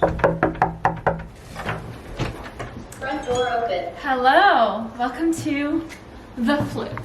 Front door open. Hello, welcome to The Flip.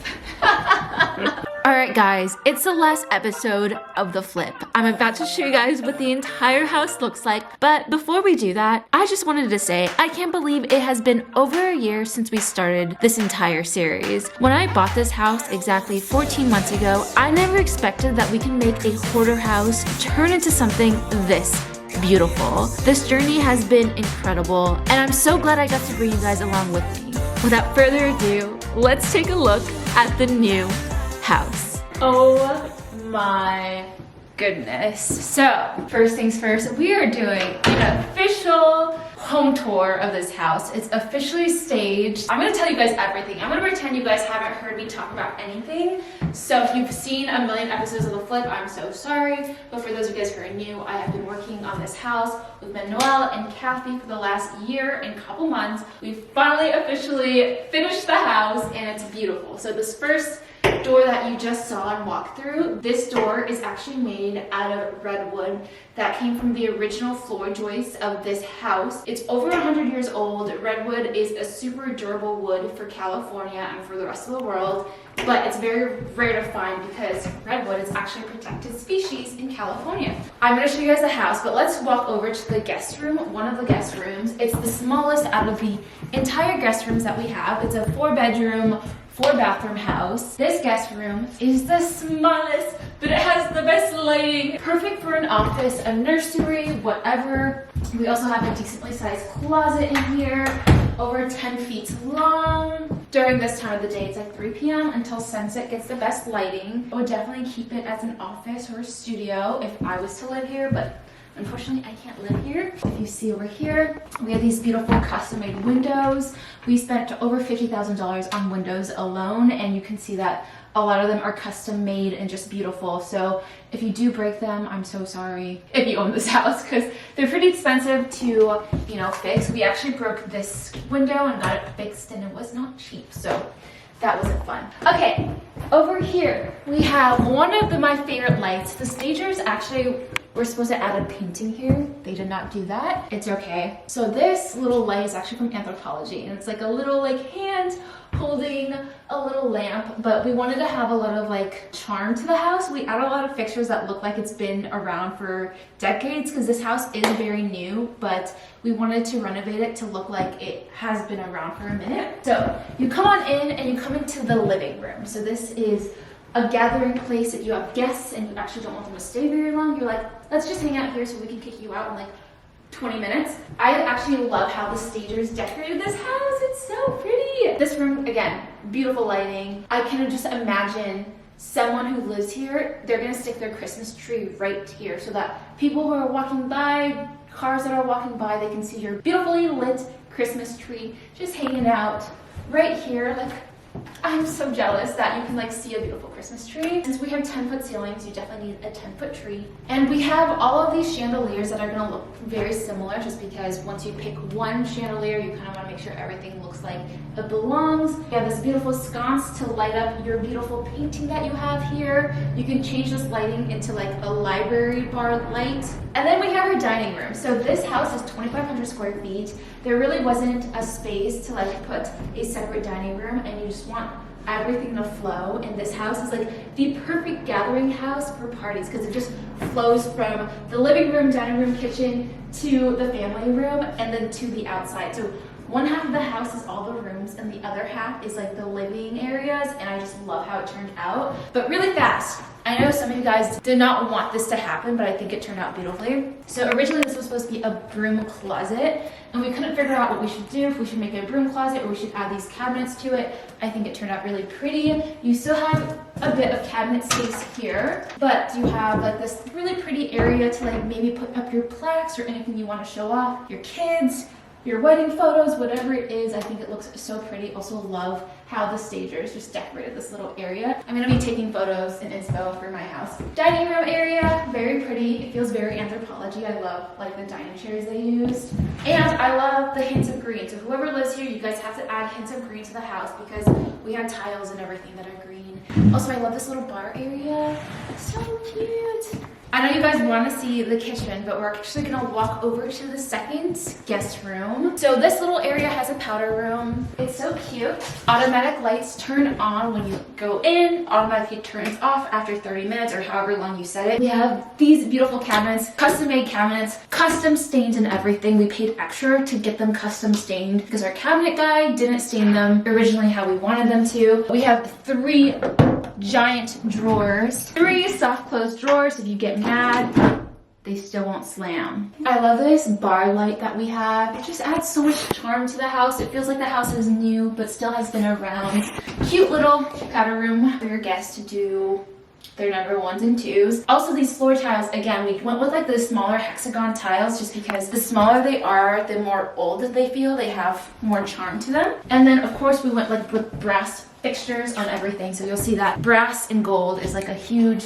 Alright guys, it's the last episode of The Flip. I'm about to show you guys what the entire house looks like, but before we do that, I just wanted to say I can't believe it has been over a year since we started this entire series. When I bought this house exactly 14 months ago, I never expected that we can make a hoarder house turn into something this beautiful. This journey has been incredible, and I'm so glad I got to bring you guys along with me. Without further ado, let's take a look at the new house. Oh my goodness. So, first things first, we are doing an official home tour of this house. It's officially staged. I'm gonna tell you guys everything. I'm gonna pretend you guys haven't heard me talk about anything. So if you've seen a million episodes of The Flip, I'm so sorry. But for those of you guys who are new, I have been working on this house with Manuel and Kathy for the last year and couple months. We finally officially finished the house and it's beautiful. So this first door that you just saw and walked through, this door is actually made out of redwood that came from the original floor joists of this house. It's over 100 years old. Redwood is a super durable wood for California and for the rest of the world, but it's very rare to find because redwood is actually a protected species in California. I'm going to show you guys the house, but let's walk over to the guest room, one of the guest rooms. It's the smallest out of the entire guest rooms that we have. It's a 4-bedroom, 4-bathroom house. This guest room is the smallest, but it has the best lighting. Perfect for an office, a nursery, whatever. We also have a decently sized closet in here, over 10 feet long. During this time of the day, it's like 3 p.m. until sunset gets the best lighting. I would definitely keep it as an office or a studio if I was to live here, but unfortunately, I can't live here. If you see over here, we have these beautiful custom-made windows. We spent over $50,000 on windows alone, and you can see that a lot of them are custom-made and just beautiful. So if you do break them, I'm so sorry if you own this house because they're pretty expensive to, fix. We actually broke this window and got it fixed, and it was not cheap. So that wasn't fun. Okay, over here we have one of my favorite lights. The stagers actually were supposed to add a painting here. They did not do that. It's okay. So this little light is actually from Anthropology, and it's like a little hand holding a little lamp, but we wanted to have a lot of charm to the house. We add a lot of fixtures that look like it's been around for decades because this house is very new, but we wanted to renovate it to look like it has been around for a minute. So you come on in and you come into the living room. So this is a gathering place that you have guests and you actually don't want them to stay very long. You're like, let's just hang out here so we can kick you out in 20 minutes. I actually love how the stagers decorated this house. It's so pretty. This room, again, beautiful lighting. I can just imagine someone who lives here, they're gonna stick their Christmas tree right here so that people who are walking by, cars that are walking by, they can see your beautifully lit Christmas tree just hanging out right here. I'm so jealous that you can see a beautiful Christmas tree. Since we have 10-foot ceilings, you definitely need a 10-foot tree. And we have all of these chandeliers that are gonna look very similar just because once you pick one chandelier, you kind of wanna make sure everything looks like it belongs. You have this beautiful sconce to light up your beautiful painting that you have here. You can change this lighting into a library bar light. And then we have our dining room. So this house is 2,500 square feet. There really wasn't a space to put a separate dining room, and you just want everything to flow. And this house is the perfect gathering house for parties because it just flows from the living room, dining room, kitchen to the family room and then to the outside. So one half of the house is all the rooms and the other half is the living areas, and I just love how it turned out. But really fast, I know some of you guys did not want this to happen, but I think it turned out beautifully. So originally this was supposed to be a broom closet, and we couldn't figure out what we should do, if we should make it a broom closet or we should add these cabinets to it. I think it turned out really pretty. You still have a bit of cabinet space here, but you have this really pretty area to maybe put up your plaques or anything you want to show off, your kids, your wedding photos, whatever it is. I think it looks so pretty. Also love how the stagers just decorated this little area. I'm gonna be taking photos and inspo for my house. Dining room area, very pretty. It feels very Anthropology. I love the dining chairs they used. And I love the hints of green. So whoever lives here, you guys have to add hints of green to the house because we have tiles and everything that are green. Also, I love this little bar area. It's so cute. I know you guys want to see the kitchen, but we're actually going to walk over to the second guest room. So this little area has a powder room. It's so cute. Automatic lights turn on when you go in, automatically turns off after 30 minutes or however long you set it. We have these beautiful cabinets, custom made cabinets, custom stains and everything. We paid extra to get them custom stained because our cabinet guy didn't stain them originally how we wanted them to. We have 3 giant drawers, 3 soft close drawers. If you get mad, they still won't slam. I love this bar light that we have. It just adds so much charm to the house. It feels like the house is new but still has been around. Cute little powder room for your guests to do their number 1s and 2s. Also, these floor tiles, again, we went with like the smaller hexagon tiles just because the smaller they are, the more old they feel. They have more charm to them. And then of course we went like with brass fixtures on everything, so you'll see that brass and gold is like a huge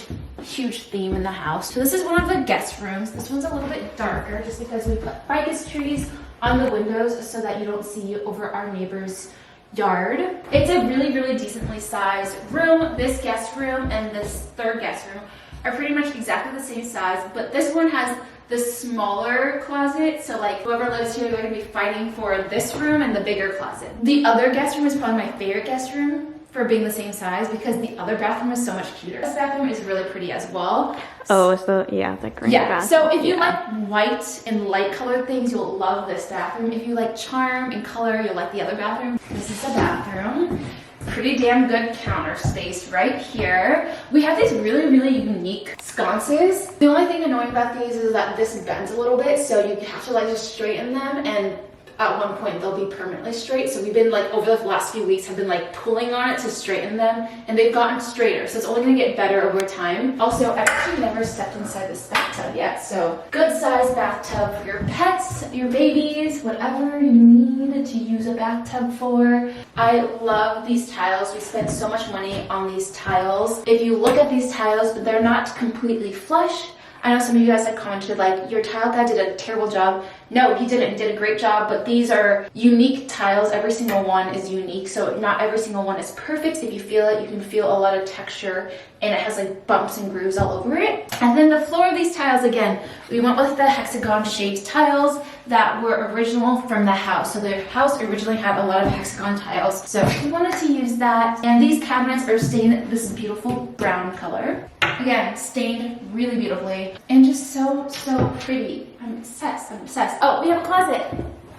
theme in the house. So this is one of the guest rooms. This one's a little bit darker just because we put ficus trees on the windows so that you don't see over our neighbor's yard. It's a really decently sized room. This guest room and this third guest room are pretty much exactly the same size, but this one has the smaller closet, so like whoever lives here, they're gonna be fighting for this room and the bigger closet. The other guest room is probably my favorite guest room for being the same size because the other bathroom is so much cuter. This bathroom is really pretty as well. Oh, it's the green bathroom. So if you like white and light colored things, you'll love this bathroom. If you like charm and color, you'll like the other bathroom. This is the bathroom. Pretty damn good counter space right here. We have these really unique sconces. The only thing annoying about these is that this bends a little bit, so you have to like just straighten them, and at one point they'll be permanently straight. So we've been like over the last few weeks have been like pulling on it to straighten them, and they've gotten straighter, so it's only gonna get better over time. Also, I've actually never stepped inside this bathtub yet, so good size bathtub for your pets, your babies, whatever you need to use a bathtub for. I love these tiles. We spent so much money on these tiles. If you look at these tiles, they're not completely flush. I know some of you guys have commented like, your tile guy did a terrible job. No, he didn't. He did a great job, but these are unique tiles. Every single one is unique, so not every single one is perfect. If you feel it, you can feel a lot of texture, and it has like bumps and grooves all over it. And then the floor of these tiles, again, we went with the hexagon shaped tiles that were original from the house. So the house originally had a lot of hexagon tiles, so we wanted to use that. And these cabinets are stained this beautiful brown color. Again, stained really beautifully and just so pretty. I'm obsessed. Oh, we have a closet.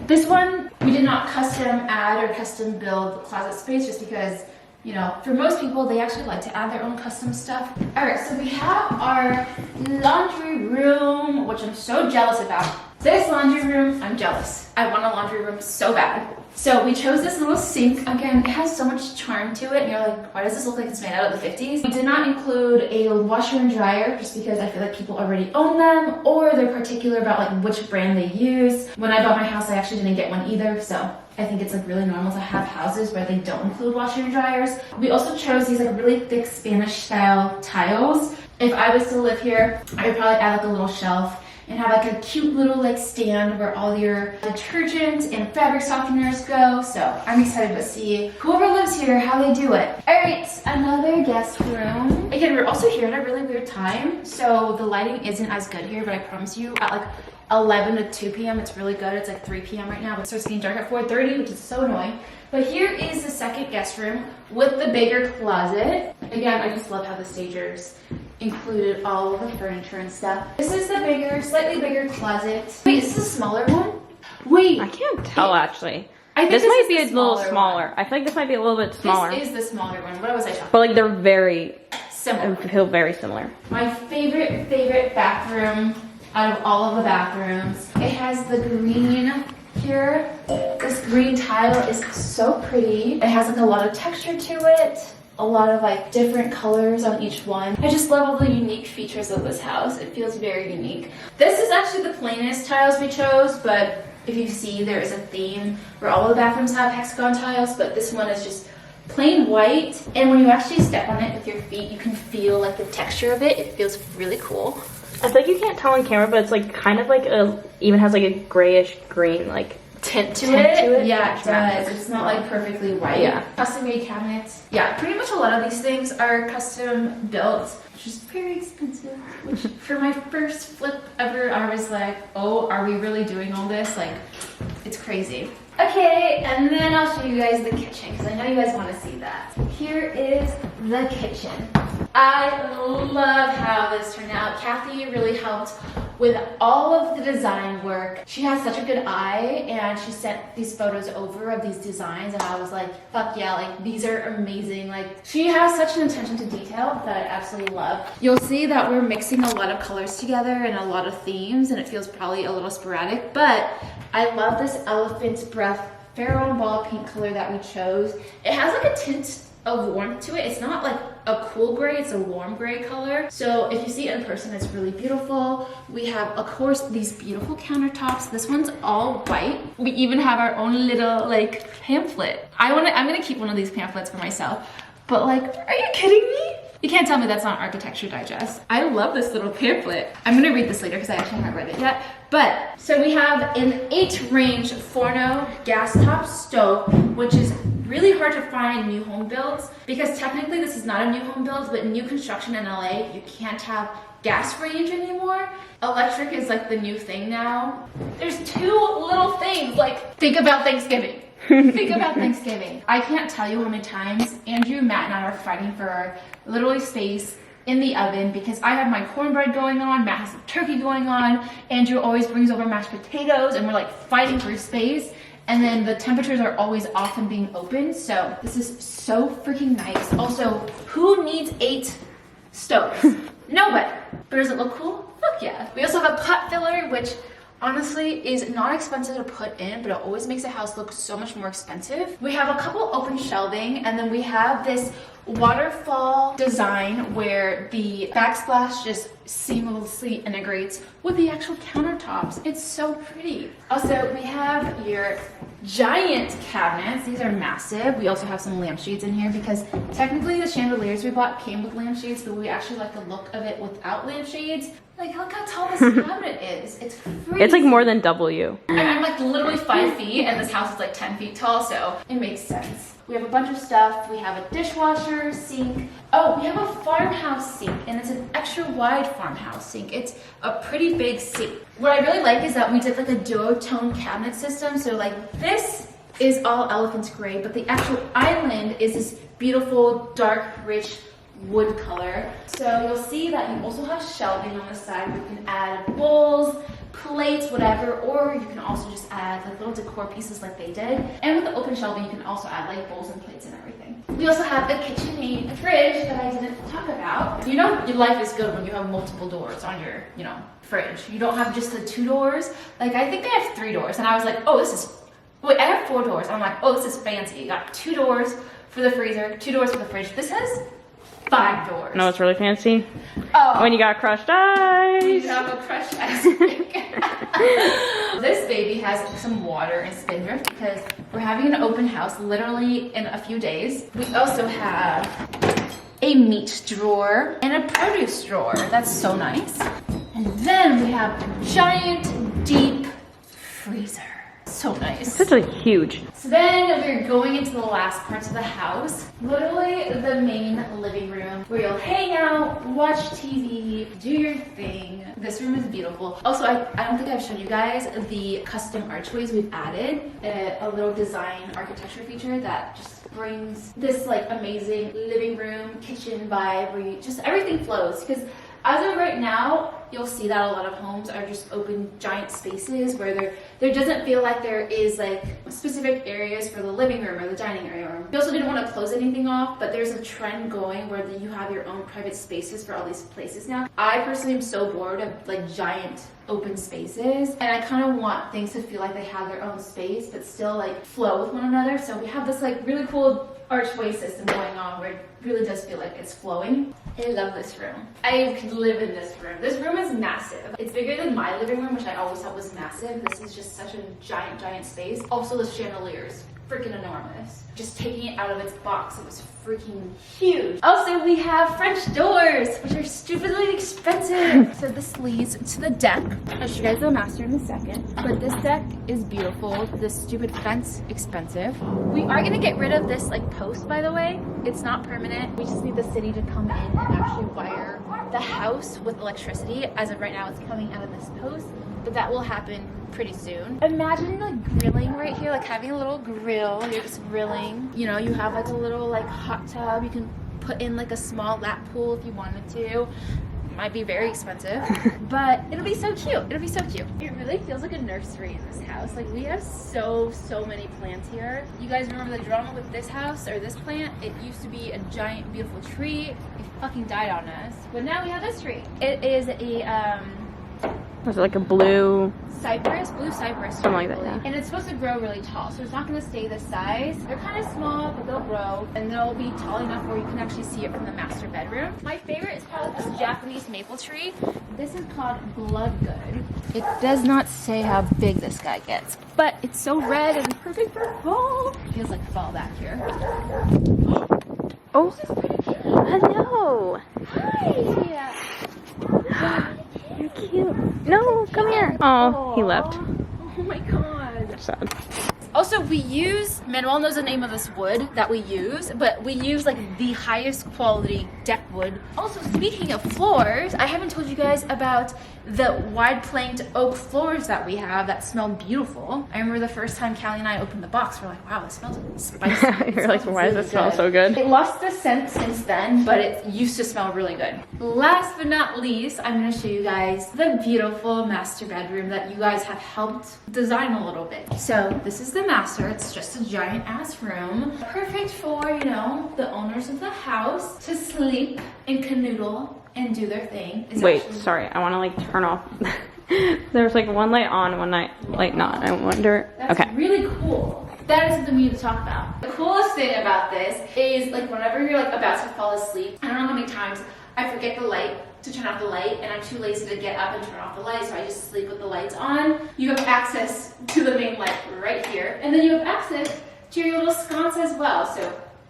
This one, we did not custom add or custom build the closet space just because, you know, for most people, they actually like to add their own custom stuff. All right, so we have our laundry room, which I'm so jealous about. This laundry room, I'm jealous. I want a laundry room so bad. So we chose this little sink. Again, it has so much charm to it, and you're like, why does this look like it's made out of the 50s? We did not include a washer and dryer just because I feel like people already own them, or they're particular about like which brand they use. When I bought my house, I actually didn't get one either, so I think it's like really normal to have houses where they don't include washer and dryers. We also chose these like really thick Spanish style tiles. If I was to live here, I would probably add like a little shelf and have like a cute little like stand where all your detergent and fabric softeners go. So I'm excited to see whoever lives here, how they do it. All right, another guest room. Again, we're also here at a really weird time, so the lighting isn't as good here, but I promise you at like 11 to 2 p.m. it's really good. It's like 3 p.m. right now, but it starts getting dark at 4:30, which is so annoying. But here is the second guest room with the bigger closet. Again, I just love how the stagers included all of the furniture and stuff. This is the bigger, slightly bigger closet. Wait, is this a smaller one? Wait. I can't tell actually. I think this might be a little smaller. I feel like this might be a little bit smaller. This is the smaller one. What was I talking about? But like they're very similar. I feel very similar. My favorite bathroom out of all of the bathrooms. It has the green here. This green tile is so pretty. It has like a lot of texture to it. A lot of like different colors on each one. I just love all the unique features of this house. It feels very unique. This is actually the plainest tiles we chose, but if you see, there is a theme where all the bathrooms have hexagon tiles, but this one is just plain white. And when you actually step on it with your feet, you can feel like the texture of it. It feels really cool. I feel like you can't tell on camera, but it's like kind of like even has like a grayish green like tint to it. Yeah, it does. It's not like perfectly white. Yeah. Custom made cabinets. Yeah, pretty much a lot of these things are custom built. which is very expensive. Which for my first flip ever, I was like, oh, are we really doing all this? Like, it's crazy. Okay, and then I'll show you guys the kitchen because I know you guys want to see that. Here is the kitchen. I love how this turned out. Kathy really helped with all of the design work. She has such a good eye, and she sent these photos over of these designs, and I was like, fuck yeah, like these are amazing. Like, she has such an attention to detail that I absolutely love. You'll see that we're mixing a lot of colors together and a lot of themes, and it feels probably a little sporadic, but I love this elephant's breath Pharaoh and ball pink color that we chose. It has like a tint of warmth to it. It's not like a cool gray, it's a warm gray color. So if you see it in person, it's really beautiful. We have, of course, these beautiful countertops. This one's all white. We even have our own little like pamphlet. I'm gonna keep one of these pamphlets for myself. But like, are you kidding me? You can't tell me that's not Architecture Digest. I love this little pamphlet. I'm gonna read this later because I actually haven't read it yet. But, so we have an 8-range Forno gas top stove, which is really hard to find in new home builds because technically this is not a new home build, but new construction in LA, you can't have gas range anymore. Electric is like the new thing now. There's 2 little things, like, think about Thanksgiving. Think about Thanksgiving. I can't tell you how many times Andrew, Matt, and I are fighting for literally space in the oven because I have my cornbread going on, Matt has the turkey going on, Andrew always brings over mashed potatoes, and we're like fighting for space. And then the temperatures are always off and being open. So this is so freaking nice. Also, who needs 8 stoves? Nobody. But does it look cool? Fuck yeah. We also have a pot filler, which honestly is not expensive to put in, but it always makes a house look so much more expensive. We have a couple open shelving, and then we have this waterfall design where the backsplash just seamlessly integrates with the actual countertops. It's so pretty. Also, we have your giant cabinets. These are massive. We also have some lampshades in here because technically the chandeliers we bought came with lampshades, but we actually like the look of it without lampshades. Like, look how tall this cabinet is. It's crazy. It's like more than double you. I'm like literally 5 feet, and this house is like 10 feet tall, so it makes sense. We have a bunch of stuff. We have a dishwasher, sink. Oh, we have a farmhouse sink, and it's an extra wide farmhouse sink. It's a pretty big sink. What I really like is that we did like a duotone cabinet system. So like this is all elephant's gray, but the actual island is this beautiful, dark, rich wood color. So you'll see that you also have shelving on the side where you can add bowls, plates, whatever, or you can also just add like little decor pieces like they did. And with the open shelving, you can also add like bowls and plates and everything. We also have the KitchenAid fridge that I didn't talk about. You know, your life is good when you have multiple doors on your, you know, fridge. You don't have just the 2 doors. Like, I think I have 3 doors, and I was like, oh, this is, wait, I have 4 doors. I'm like, oh, this is fancy. You got 2 doors for the freezer, 2 doors for the fridge. This has 5 doors. No, it's really fancy. Oh. When you got crushed ice. You have a crushed ice rink. This baby has some water and spindrift because we're having an open house literally in a few days. We also have a meat drawer and a produce drawer. That's so nice. And then we have a giant, deep freezer. So nice. Such a huge. So then we're going into the last parts of the house. Literally the main living room where you'll hang out, watch TV, do your thing. This room is beautiful. Also, I don't think I've shown you guys the custom archways we've added. A little design architecture feature that just brings this like amazing living room, kitchen vibe where you just everything flows. Because as of right now, you'll see that a lot of homes are just open giant spaces where there doesn't feel like there is like specific areas for the living room or the dining area. We also didn't want to close anything off, but there's a trend going where you have your own private spaces for all these places now. I personally am so bored of like giant open spaces, and I kind of want things to feel like they have their own space but still like flow with one another. So we have this like really cool archway system going on where it really does feel like it's flowing. I love this room. I could live in this room. This room is massive. It's bigger than my living room, which I always thought was massive. This is just such a giant, giant space. Also, the chandeliers, freaking enormous. Just taking it out of its box, it was freaking huge. Also, we have French doors, which are stupidly expensive. So this leads to the deck. I'll show you guys the master in a second. But this deck is beautiful. This stupid fence, expensive. We are gonna get rid of this like post, by the way. It's not permanent. We just need the city to come in and actually wire the house with electricity. As of right now, it's coming out of this post, but that will happen pretty soon. Imagine like grilling right here, like having a little grill. You're just grilling. You know, you have like a little like hot tub. You can put in like a small lap pool if you wanted to. Might be very expensive, but it'll be so cute. It'll be so cute. It really feels like a nursery in this house. Like we have so many plants here. You guys remember the drama with this house or this plant? It used to be a giant beautiful tree. It fucking died on us, but now we have this tree. It is a Was it like a blue cypress, something like that, yeah. And it's supposed to grow really tall, so it's not going to stay this size. They're kind of small, but they'll grow, and they'll be tall enough where you can actually see it from the master bedroom. My favorite is probably this Japanese maple tree. This is called Bloodgood. It does not say how big this guy gets, but it's so red and perfect for fall. It feels like fall back here. Oh, This is pretty cute. hello. Hi. You're cute. No, come here. Oh, he left. Oh my god. Sad. Also, we use, Manuel knows the name of this wood that we use, but we use like the highest quality deck wood. Also, speaking of floors, I haven't told you guys about the wide planked oak floors that we have that smell beautiful. I remember the first time Callie and I opened the box, we're like, wow, it smells spicy. You're like, why does it smell so good? It lost the scent since then, but it used to smell really good. Last but not least, I'm gonna show you guys the beautiful master bedroom that you guys have helped design a little bit. So this is the master. It's just a giant ass room. Perfect for, you know, the owners of the house to sleep and canoodle and do their thing. It's Wait, actually- sorry. I want to like turn off. There's like one light on, one light not. I wonder. That's Okay. really cool. That is something we need to talk about. The coolest thing about this is like whenever you're like about to fall asleep, I don't know how many times I forget the light to turn off the light and I'm too lazy to get up and turn off the light, so I just sleep with the lights on. You have access to the main light right here, and then you have access to your little sconce as well, so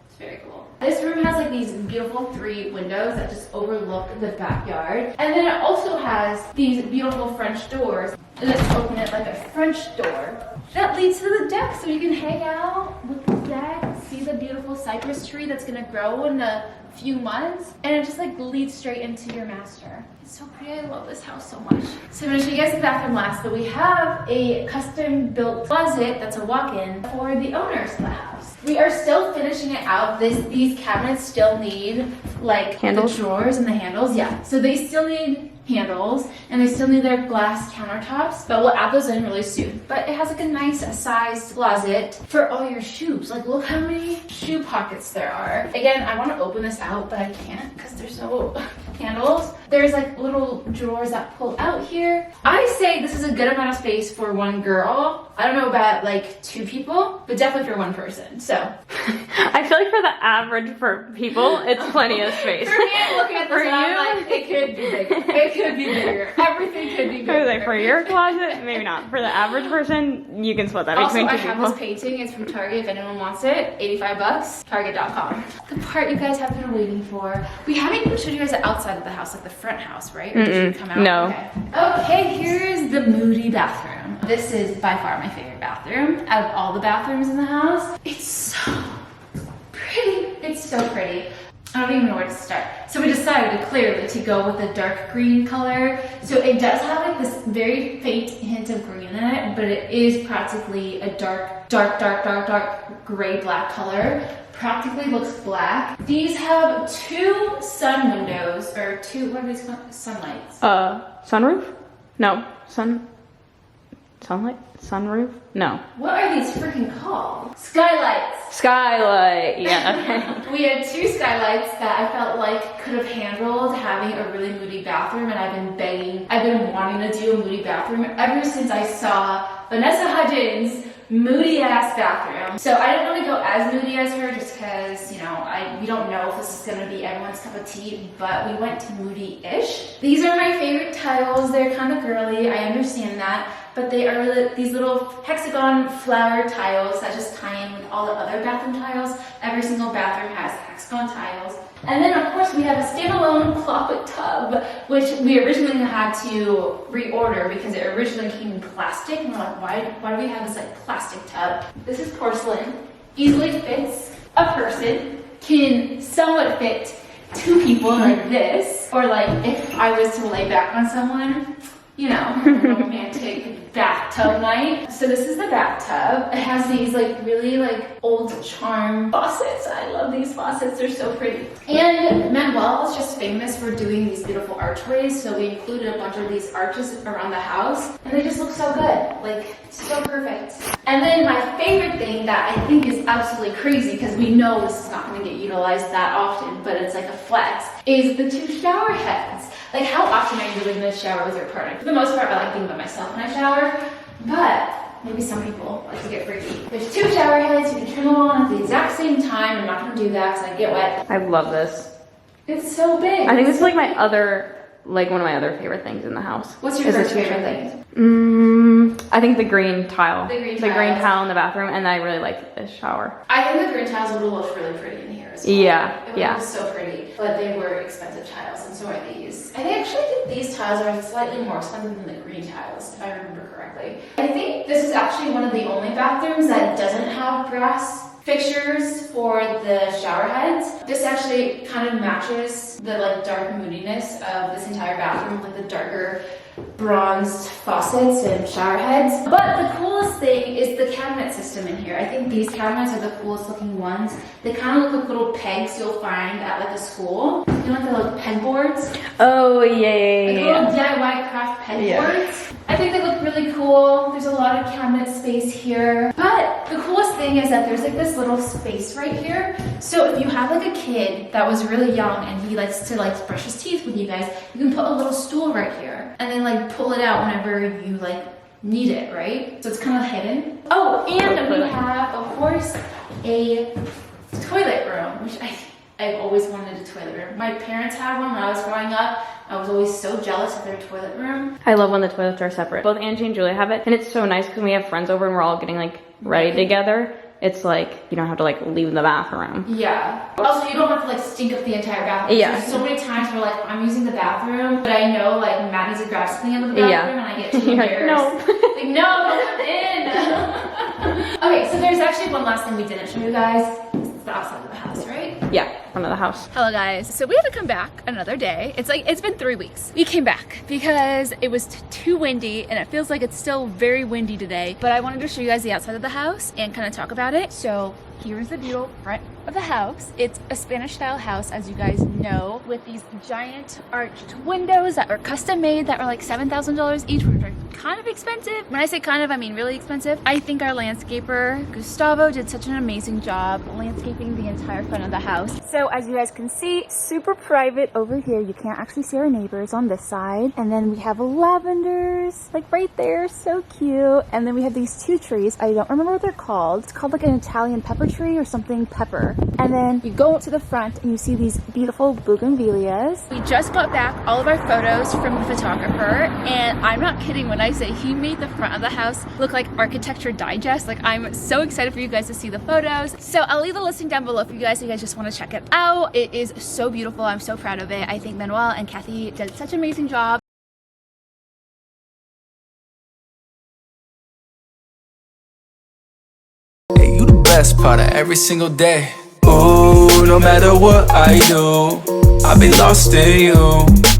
it's very cool. This room has like these beautiful 3 windows that just overlook the backyard, and then it also has these beautiful French doors. Let's open it like a French door that leads to the deck, so you can hang out with the deck, see the beautiful cypress tree that's gonna grow in a few months, and it just like leads straight into your master. It's so pretty. I love this house so much. So I'm gonna show you guys the bathroom last, but we have a custom built closet that's a walk-in for the owners of the house. We are still finishing it out. These cabinets still need like Handles? the drawers and the handles. Yeah, so they still need handles and they still need their glass countertops, but we'll add those in really soon. But it has like a nice sized closet for all your shoes. Like look how many shoe pockets there are. Again, I want to open this out, but I can't because there's no handles. There's like little drawers that pull out here. I say this is a good amount of space for one girl. I don't know about like 2 people, but definitely for 1 person. So I feel like for the average for people, it's plenty of space. for me, I'm looking at this For and I'm you? like, it could be bigger. It could be bigger. Everything could be I was bigger. like, for your closet, maybe not. For the average person, you can split that Also, between I 2 have people. this painting. It's from Target. If anyone wants it, $85. Target.com. The part you guys have been waiting for. We haven't even showed you guys the outside of the house, like the front house, right? Or did you come out? No. Okay, here's the Moody bathroom. This is by far my favorite bathroom out of all the bathrooms in the house. It's so pretty. It's so pretty. I don't even know where to start. So we decided clearly to go with a dark green color. So it does have like this very faint hint of green in it, but it is practically a dark gray black color. Practically looks black. These have 2 sun windows, or 2, what are these called? Sunlights. Sunroof? No. Sunlight? Sunroof? No. What are these freaking called? Skylights. Skylight. Yeah. Okay. We had 2 skylights that I felt like could have handled having a really moody bathroom, and I've been wanting to do a moody bathroom ever since I saw Vanessa Hudgens' moody ass bathroom. So I didn't want to go as moody as her just because, you know, we don't know if this is going to be everyone's cup of tea, but we went to moody-ish. These are my favorite tiles. They're kind of girly, I understand that, but they are these little hexagon flower tiles that just tie in with all the other bathroom tiles. Every single bathroom has hexagon tiles. And then of course we have a standalone clawfoot tub, which we originally had to reorder because it originally came in plastic. And we're like, why do we have this like plastic tub? This is porcelain, easily fits a person, can somewhat fit two people like this, or like if I was to lay back on someone, you know, a romantic bathtub night. So this is the bathtub. It has these like really like old charm faucets. I love these faucets, they're so pretty. And Manuel is just famous for doing these beautiful archways, so we included a bunch of these arches around the house, and they just look so good, like so perfect. And then my favorite thing that I think is absolutely crazy, because we know this is not going to get utilized that often, but it's like a flex, is the two shower heads. Like, how often are you really gonna shower with your partner? For the most part, I like thinking about myself when I shower, but maybe some people like to get freaky. There's two shower heads, you can turn them on at the exact same time. I'm not gonna do that because I get wet. I love this. It's so big. I think this is like my other, like one of my other favorite things in the house. What's your first favorite thing? I think the green tile. The green tile in the bathroom, and I really like this shower. I think the green tiles would look really pretty in here as well. Yeah, it yeah. It was so pretty, but they were expensive tiles, and so are these. I actually think these tiles are slightly more expensive than the green tiles, if I remember correctly. I think this is actually one of the only bathrooms that doesn't have brass fixtures for the shower heads. This actually kind of matches the like dark moodiness of this entire bathroom, like the darker bronzed faucets and shower heads. But the coolest thing is the cabinet system in here. I think these cabinets are the coolest looking ones. They kind of look like little pegs you'll find at like a school. You know, like the little pegboards? Oh, yeah. Like little DIY craft pegboards. I think they look really cool. There's a lot of cabinet space here. But the coolest thing is that there's like this little space right here. So if you have like a kid that was really young and he likes to like brush his teeth with you guys, you can put a little stool right here and then like pull it out whenever you like need it, right? So it's kind of hidden. Oh, and we have, of course, a toilet room, which I've always wanted a toilet room. My parents had one when I was growing up. I was always so jealous of their toilet room. I love when the toilets are separate. Both Angie and Julia have it, and it's so nice because when we have friends over and we're all getting like ready together, it's like you don't have to like leave the bathroom. Yeah. Also, you don't have to like stink up the entire bathroom. Yeah. There's so many times where like I'm using the bathroom, but I know like Matt needs to grab something out of the bathroom, and I get too embarrassed. No. Like, no, don't come in. Okay, so there's actually one last thing we didn't show you guys. It's the outside of the house, right? Yeah, front of the house. Hello guys. So we had to come back another day. It's been 3 weeks. We came back because it was too windy, and it feels like it's still very windy today, but I wanted to show you guys the outside of the house and kind of talk about it. So here's the beautiful front of the house. It's a Spanish style house, as you guys know, with these giant arched windows that were custom made that were like $7,000 each, which are kind of expensive. When I say kind of, I mean really expensive. I think our landscaper, Gustavo, did such an amazing job landscaping the entire front of the house. So as you guys can see, super private over here. You can't actually see our neighbors on this side. And then we have lavenders, like right there, so cute. And then we have these two trees. I don't remember what they're called. It's called like an Italian pepper tree or something pepper. And then you go to the front and you see these beautiful bougainvilleas. We just got back all of our photos from the photographer, and I'm not kidding when I say he made the front of the house look like Architecture Digest. Like, I'm so excited for you guys to see the photos. So I'll leave the listing down below for you guys if you guys just want to check it out. It is so beautiful. I'm so proud of it. I think Manuel and Kathy did such an amazing job. Hey, you the best part of every single day. Ooh, no matter what I do, I'll be lost in you.